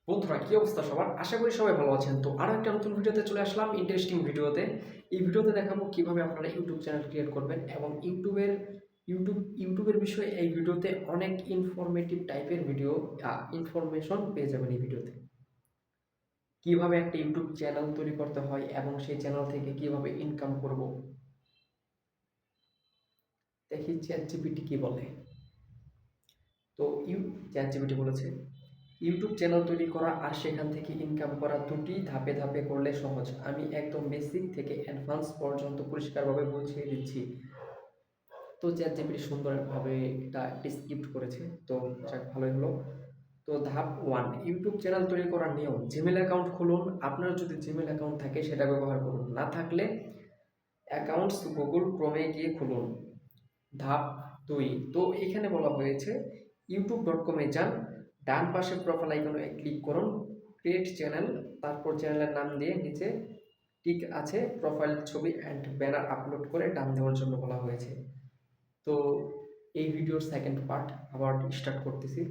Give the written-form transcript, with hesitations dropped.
বন্ধুরা, কি অবস্থা সবার? আশা করি সবাই ভালো আছেন। তো আরো একটা নতুন ভিডিওতে চলে আসলাম, ইন্টারেস্টিং ভিডিওতে। এই ভিডিওতে দেখাবো কিভাবে আপনারা ইউটিউব চ্যানেল ক্রিয়েট করবেন এবং ইউটিউবের বিষয়ে এই ভিডিওতে অনেক ইনফরমেটিভ টাইপের ভিডিও ইনফরমেশন পেয়ে যাবেন এই ভিডিওতে। কিভাবে একটা ইউটিউব চ্যানেল তৈরি করতে হয় এবং সেই চ্যানেল থেকে কিভাবে ইনকাম করব। দেখি চ্যাটজিপিটি কি বলে। তো চ্যাটজিপিটি বলেছে ইউটিউব চ্যানেল তৈরি করা আর সেখান থেকে ইনকাম করা দুটি ধাপে ধাপে করলে সহজ। আমি একদম বেসিক থেকে অ্যাডভান্স পর্যন্ত পরিষ্কারভাবে বুঝিয়ে দিচ্ছি। তো চ্যাটজিপিটি সুন্দরভাবে এটা ডিসক্রিপ্ট করেছে। তো যাক, ভালোই হলো। তো ধাপ 1, ইউটিউব চ্যানেল তৈরি করার নিয়ম। জিমেল অ্যাকাউন্ট খুলুন। আপনার যদি জিমেল অ্যাকাউন্ট থাকে সেটা ব্যবহার করুন, না থাকলে অ্যাকাউন্টস গুগল ক্রোমে গিয়ে খুলুন। ধাপ 2, তো এখানে বলা হয়েছে youtube.com-এ যান, ডান পাশে প্রোফাইল আইকনে ক্লিক করুন, ক্রিয়েট চ্যানেল, তারপর চ্যানেলের নাম দিয়ে নিচে টিক আছে, প্রোফাইল ছবি অ্যান্ড ব্যানার আপলোড করে ডান দেওয়ার জন্য বলা হয়েছে। তো এই ভিডিওর সেকেন্ড পার্ট আবার স্টার্ট করতেছি।